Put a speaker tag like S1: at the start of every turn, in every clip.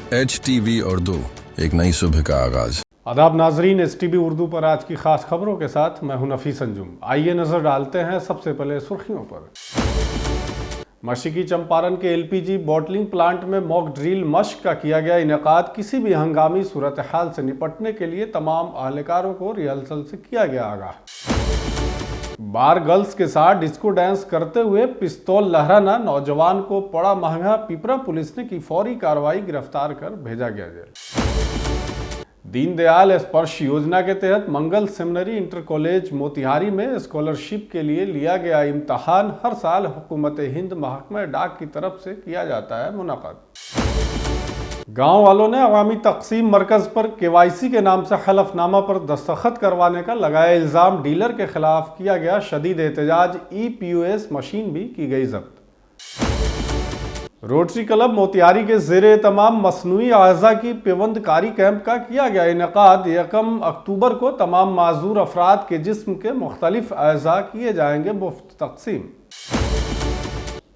S1: HTV Urdu, एक नई सुबह का आगाज।
S2: आदाब नाजरीन, HTV उर्दू पर आज की खास खबरों के साथ मैं हूं नफीस अंजुम। आइए नजर डालते हैं सबसे पहले सुर्खियों पर। मशरकी चंपारण के LPG बॉटलिंग प्लांट में मॉक ड्रिल मश्क का किया गया इनेकाद। किसी भी हंगामी सूरत हाल से निपटने के लिए तमाम अहलकारों को रिहर्सल से किया गया आगाह। बार गर्ल्स के साथ डिस्को डांस करते हुए पिस्तौल लहराना नौजवान को पड़ा महंगा। पिपरा पुलिस ने की फौरी कार्रवाई, गिरफ्तार कर भेजा गया जेल। दीनदयाल स्पर्श योजना के तहत मंगल सेमिनरी इंटर कॉलेज मोतिहारी में स्कॉलरशिप के लिए लिया गया इम्तहान हर साल हुकूमत हिंद महकमा डाक की तरफ से किया जाता है मुनक़द। गांव वालों ने अवामी तकसीम मरकज पर KYC के नाम से हलफनामा पर दस्तखत करवाने का लगाया इल्ज़ाम। डीलर के खिलाफ किया गया शदीद एहतजाज। EPOS मशीन भी की गई जब्त। रोटरी क्लब मोतिहारी के ज़ेरे तमाम मसनूई अज़ा की पेवंदकारी कैंप का किया गया इनेकाद। 1 अक्टूबर को तमाम माजूर अफराद के जिस्म के मुख्तलिफ अज़ा किए जाएंगे मुफ्त तकसीम।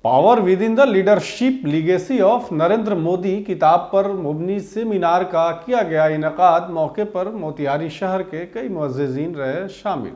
S2: Power with in the leadership legacy of Narendra Modi किताब पर मुबनी सेमिनार का किया गया इनेकाद। मौके पर मोतिहारी शहर के कई मुअज़्ज़िज़ीन रहे शामिल।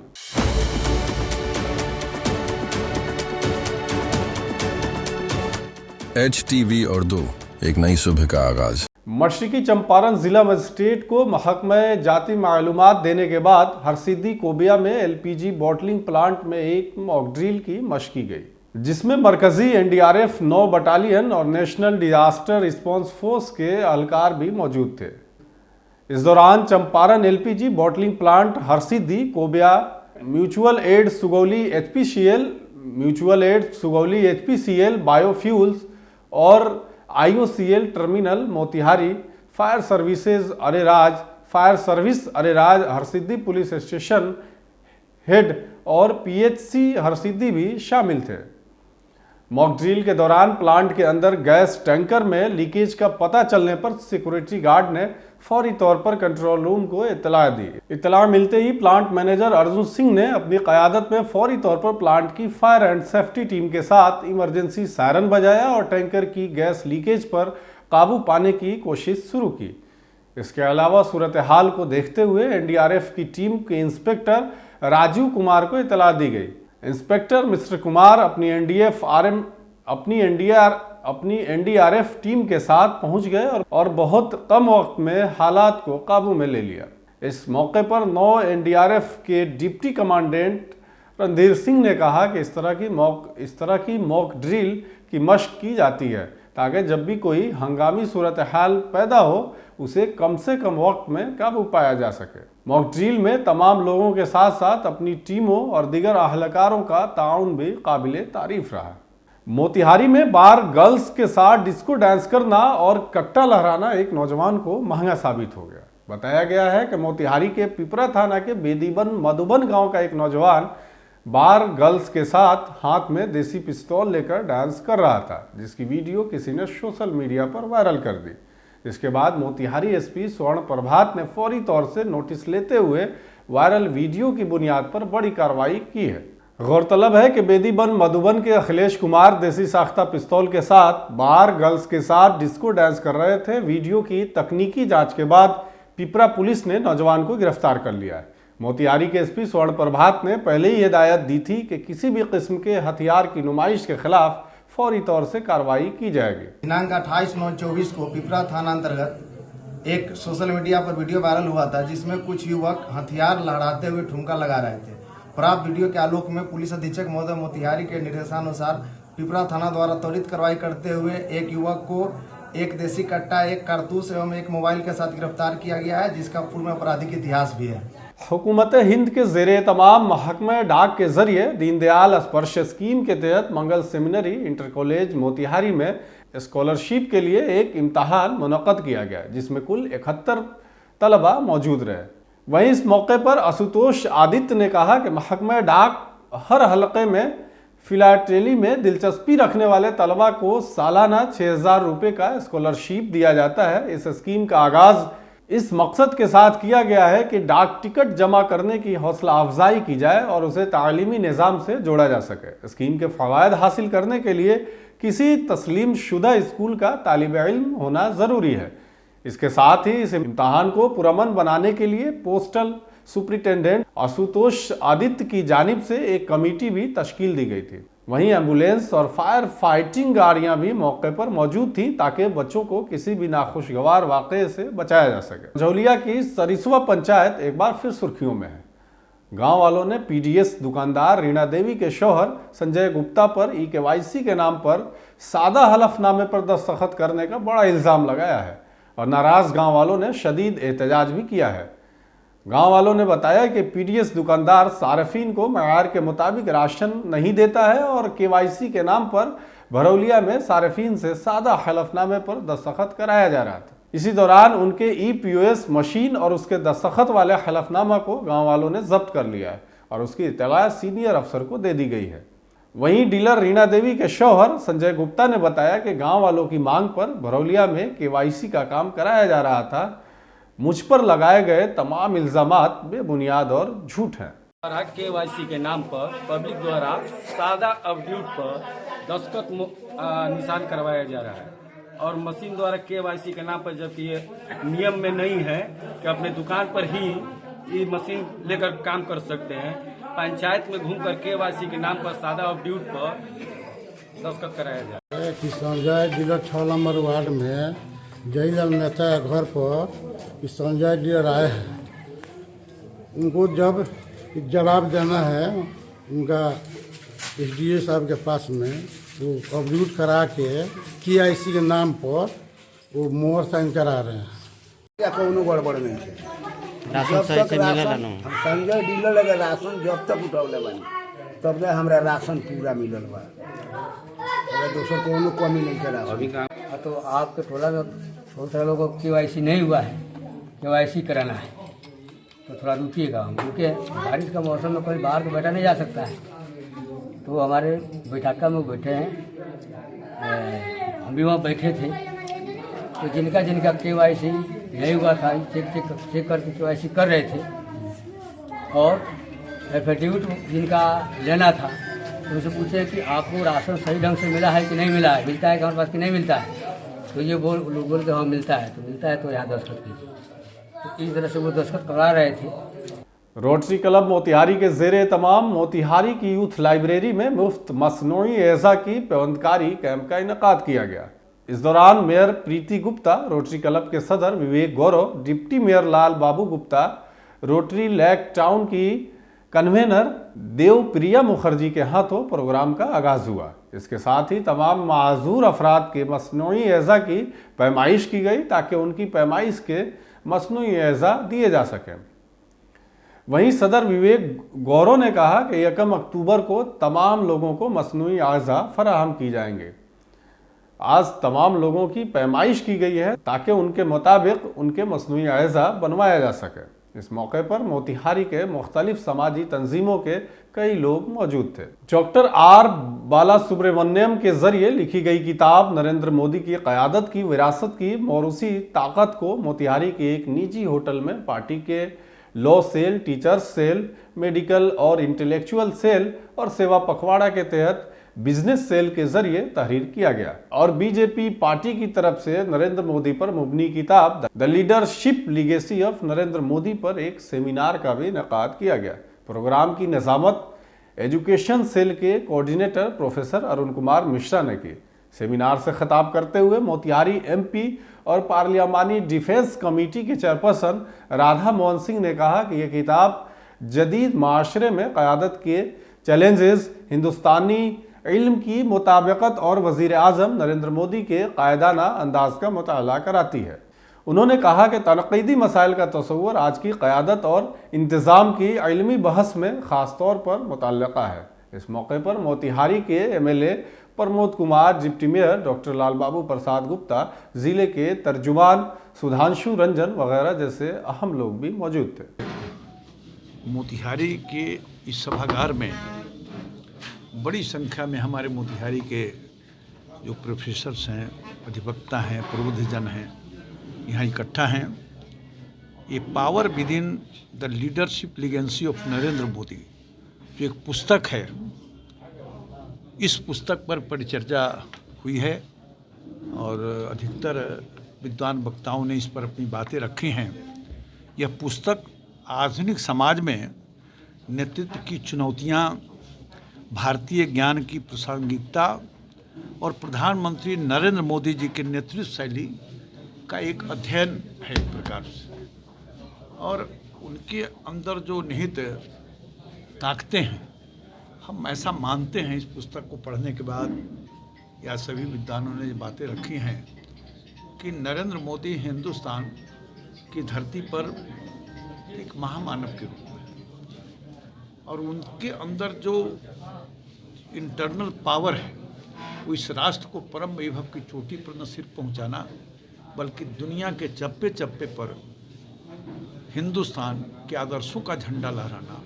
S1: HTV उर्दू, एक नई सुबह का आगाज।
S2: मशरकी चंपारण जिला मजिस्ट्रेट को महकमा जाती मालूमात देने के बाद हरसिद्दी कोबिया में LPG बॉटलिंग प्लांट में एक मॉक ड्रिल की मशक की गई, जिसमें मरकजी NDRF 9 बटालियन और नेशनल डिजास्टर रिस्पांस फोर्स के एहलकार भी मौजूद थे। इस दौरान Champaran LPG bottling plant, Harsiddhi Kobiya, mutual aid Sugauli HPCL biofuels और IOCL terminal Motihari, fire service Areraj, Harsiddhi police station head और PHC हरसिद्दी भी शामिल थे। मॉक ड्रिल के दौरान प्लांट के अंदर गैस टैंकर में लीकेज का पता चलने पर सिक्योरिटी गार्ड ने फौरी तौर पर कंट्रोल रूम को इत्तला दी। इत्तला मिलते ही प्लांट मैनेजर अर्जुन सिंह ने अपनी क़यादत में फौरी तौर पर प्लांट की फायर एंड सेफ्टी टीम के साथ इमरजेंसी सायरन बजाया और टैंकर की गैस लीकेज पर काबू पाने की कोशिश शुरू की। इसके अलावा सूरत हाल को देखते हुए NDRF की टीम के इंस्पेक्टर राजीव कुमार को इत्तला दी गई। इंस्पेक्टर मिस्टर कुमार अपनी NDRF टीम के साथ पहुंच गए और बहुत कम वक्त में हालात को काबू में ले लिया। इस मौके पर 9 NDRF के डिप्टी कमांडेंट रणधीर सिंह ने कहा कि इस तरह की मॉक ड्रिल की मशक की जाती है ताकि जब भी कोई हंगामी सूरत हाल पैदा हो उसे कम से कम वक्त में काबू पाया जा सके। मॉक ड्रिल में तमाम लोगों के साथ साथ अपनी टीमों और दीगर अहलकारों का ताउन भी काबिले तारीफ रहा। मोतिहारी में बार गर्ल्स के साथ डिस्को डांस करना और कट्टा लहराना एक नौजवान को महंगा साबित हो गया। बताया गया है कि मोतिहारी के पिपरा थाना के बेदीबन मधुबन गांव का एक नौजवान बार गर्ल्स के साथ हाथ में देसी पिस्तौल लेकर डांस कर रहा था, जिसकी वीडियो किसी ने सोशल मीडिया पर वायरल कर दी। इसके बाद मोतिहारी SP स्वर्ण प्रभात ने फौरी तौर से नोटिस लेते हुए वायरल वीडियो की बुनियाद पर बड़ी कार्रवाई की है। गौरतलब है कि बेदीबन मधुबन के अखिलेश कुमार देसी साख्ता पिस्तौल के साथ बार गर्ल्स के साथ डिस्को डांस कर रहे थे। वीडियो की तकनीकी जांच के बाद पिपरा पुलिस ने नौजवान को गिरफ्तार कर लिया है। मोतिहारी के SP स्वर्ण प्रभात ने पहले ही हिदायत दी थी कि किसी भी किस्म के हथियार की नुमाइश के खिलाफ फौरी तौर से कार्रवाई की जाएगी।
S3: दिनांक 28/9/24 को पिपरा थाना अंतर्गत एक सोशल मीडिया पर वीडियो वायरल हुआ था, जिसमें कुछ युवक हथियार लहराते हुए ठुमका लगा रहे थे। प्राप्त वीडियो के आलोक में पुलिस अधीक्षक महोदय मोतिहारी के निर्देशानुसार पिपरा थाना द्वारा त्वरित कार्रवाई करते हुए एक युवक को एक देसी कट्टा, एक कारतूस एवं एक मोबाइल के साथ गिरफ्तार किया गया है, जिसका पूर्व में आपराधिक इतिहास भी है।
S2: हुकूमत हिंद के ज़ेरे तमाम महकमा डाक के जरिए दीनदयाल स्पर्श स्कीम के तहत मंगल सेमिनरी इंटर कॉलेज मोतिहारी में स्कॉलरशिप के लिए एक इम्तहान मुनक़द किया गया, जिसमें कुल 71 तलबा मौजूद रहे। वहीं इस मौके पर आशुतोष आदित्य ने कहा कि महकमा डाक हर हलक़े में फिलाटेली में दिलचस्पी रखने वाले तलबा को सालाना 6000 रुपये का स्कॉलरशिप दिया जाता है। इस स्कीम का आगाज़ इस मकसद के साथ किया गया है कि डाक टिकट जमा करने की हौसला अफजाई की जाए और उसे तालीमी निज़ाम से जोड़ा जा सके। स्कीम के फ़वायद हासिल करने के लिए किसी तस्लीम शुदा स्कूल का तालिब इल्म होना ज़रूरी है। इसके साथ ही इस इम्तहान को पुरअमन बनाने के लिए पोस्टल सुप्रिंटेंडेंट आशुतोष आदित्य की जानिब से एक कमेटी भी तश्कील दी गई थी। वहीं एम्बुलेंस और फायर फाइटिंग गाड़ियां भी मौके पर मौजूद थी ताकि बच्चों को किसी भी नाखुशगवार वाक़े से बचाया जा सके। मझौलिया की सरिसवा पंचायत एक बार फिर सुर्खियों में है। गांव वालों ने पीडीएस दुकानदार रीना देवी के शौहर संजय गुप्ता पर ई-केवाईसी के नाम पर सादा हलफनामे पर दस्तखत करने का बड़ा इल्ज़ाम लगाया है और नाराज गांव वालों ने शदीद एहतजाज भी किया है। गांव वालों ने बताया कि पीडीएस दुकानदार सार्फिन को मयार के मुताबिक राशन नहीं देता है और केवाईसी के नाम पर भरौलिया में सार्फिन से सादा हलफनामे पर दस्तखत कराया जा रहा था। इसी दौरान उनके ई-पीओएस मशीन और उसके दस्तखत वाले हलफनामा को गांव वालों ने जब्त कर लिया है और उसकी इत्तला सीनियर अफसर को दे दी गई है। वहीं डीलर रीना देवी के शौहर संजय गुप्ता ने बताया कि गांव वालों की मांग पर भरौलिया में केवाईसी का काम कराया जा रहा था। मुझ पर लगाए गए तमाम इल्जामात बेबुनियाद और झूठ हैं।
S4: केवाईसी के नाम पर पब्लिक द्वारा सादा अपडेट पर दस्तखत निशान करवाया जा रहा है और मशीन द्वारा केवाईसी के नाम पर, जबकि ये नियम में नहीं है कि अपने दुकान पर ही ये मशीन लेकर काम कर सकते हैं। पंचायत में घूमकर केवाईसी के नाम पर सादा अपडेट पर दस्तखत कराया जा रहा है।
S5: संजय डीलर 6 नंबर वार्ड में जयलाल नेता के घर पर संजय डीलर आए हैं। उनको जब जवाब देना है उनका एसडीए साहब के पास में, वो अपडेट करा के केवाईसी के नाम पर वो मोहर साइन करा रहे हैं।
S6: क्या कोनो गड़बड़ नहीं है।
S7: राशन सही से मिलल ना।
S6: संजय डीलर लगे राशन जब तक उठौले बानी तब तक हमरा राशन पूरा मिलल बा। दोसर कोनो कमी नहीं करा अभी का।
S7: तो आपके टोला में बहुत सारे लोगों को केवाईसी नहीं हुआ है, केवाईसी कराना है, तो थोड़ा रुकिएगा। हम रुके, बारिश का मौसम में कोई बाहर को बैठा नहीं जा सकता है, तो हमारे बैठका में बैठे हैं, हम भी वहाँ बैठे थे। तो जिनका जिनका केवाईसी नहीं हुआ था चेक करके केवाईसी कर रहे थे और एफिडेविट जिनका लेना था तो उनसे पूछे कि आपको राशन सही ढंग से मिला है कि नहीं मिला है, मिलता है कि हमारे पास कि नहीं मिलता है। तो ये लोग बोलते हाँ मिलता है तो यहाँ दस्तखत कीजिए। तो इस तरह से वो दस्तखत करा रहे थे।
S2: रोटरी क्लब मोतिहारी के ज़ेरे तमाम मोतिहारी की यूथ लाइब्रेरी में मुफ्त मसनूई एज़ा की पेवंदकारी कैंप का इनेकाद किया गया। इस दौरान मेयर प्रीति गुप्ता, रोटरी क्लब के सदर विवेक गौरव, डिप्टी मेयर लाल बाबू गुप्ता, रोटरी लेक टाउन की कन्वेनर देवप्रिया मुखर्जी के हाथों प्रोग्राम का आगाज हुआ। इसके साथ ही तमाम माजूर अफराद के मसनूई एज़ा की पैमाइश की गई ताकि उनकी पैमाइश के मसनूई एज़ा दिए जा सकें। वहीं सदर विवेक गौरव ने कहा कि 1 अक्टूबर को तमाम लोगों को मसनूई एज़ा फराहम की जाएंगे। आज तमाम लोगों की पैमाइश की गई है ताकि उनके मुताबिक उनके मसनूई एज़ा बनवाया जा सके। इस मौके पर मोतिहारी के मुख्तलिफ समाजी तंजीमों के कई लोग मौजूद थे। डॉक्टर आर बाला सुब्रमण्यम के जरिए लिखी गई किताब नरेंद्र मोदी की क़यादत की विरासत की मौरूसी ताकत को मोतिहारी के एक निजी होटल में पार्टी के law cell, teachers cell, medical और इंटेलेक्चुअल सेल और सेवा पखवाड़ा के तहत बिजनेस सेल के जरिए तहरीर किया गया और बीजेपी पार्टी की तरफ से नरेंद्र मोदी पर मुबनी किताब the leadership legacy of Narendra Modi पर एक सेमिनार का भी इनेकाद किया गया। प्रोग्राम की निज़ामत एजुकेशन सेल के कोऑर्डिनेटर प्रोफेसर अरुण कुमार मिश्रा ने की। सेमिनार से खिताब करते हुए मोतिहारी एमपी और पार्लियामानी डिफेंस कमेटी के चेयरपर्सन राधा मोहन सिंह ने कहा कि यह किताब जदीद माशरे में क़यादत के चैलेंजेस, हिंदुस्तानी इल्म की मुताबिकत और वज़ीर आज़म नरेंद्र मोदी के कायदाना अंदाज का मुताला कराती है। उन्होंने कहा कि तनक़ीदी मसाइल का तस्वुर आज की क़यादत और इंतज़ाम की इल्मी बहस में ख़ास तौर पर मुतल्लक़ा है। इस मौके पर मोतिहारी के MLA Pramod Kumar, deputy mayor doctor Lal Babu Prasad Gupta, ज़िले के तर्जुमान सुधांशु रंजन वगैरह जैसे अहम लोग भी मौजूद थे।
S8: मोतिहारी के इस सभागार में बड़ी संख्या में हमारे मोतिहारी के जो प्रोफेसर्स हैं, अधिवक्ता हैं, प्रबुद्धजन हैं, यहाँ इकट्ठा हैं। ये power with in the leadership legacy of Narendra Modi जो एक पुस्तक है, इस पुस्तक पर परिचर्चा हुई है और अधिकतर विद्वान वक्ताओं ने इस पर अपनी बातें रखी हैं। यह पुस्तक आधुनिक समाज में नेतृत्व की चुनौतियां, भारतीय ज्ञान की प्रासंगिकता और प्रधानमंत्री नरेंद्र मोदी जी के नेतृत्व शैली का एक अध्ययन है एक प्रकार से, और उनके अंदर जो निहित ताकतें हैं, हम ऐसा मानते हैं इस पुस्तक को पढ़ने के बाद, या सभी विद्वानों ने ये बातें रखी हैं कि नरेंद्र मोदी हिंदुस्तान की धरती पर एक महामानव के रूप में, और उनके अंदर जो इंटरनल पावर है वो इस राष्ट्र को परम वैभव की चोटी पर न सिर्फ पहुंचाना बल्कि दुनिया के चप्पे चप्पे पर हिंदुस्तान के आदर्शों का झंडा लहराना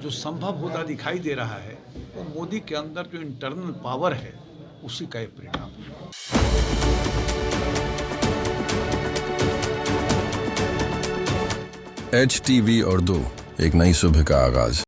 S8: जो संभव होता दिखाई दे रहा है, वो मोदी के अंदर जो इंटरनल पावर है उसी का एक परिणाम है।
S1: HTV उर्दू, एक नई सुबह का आगाज।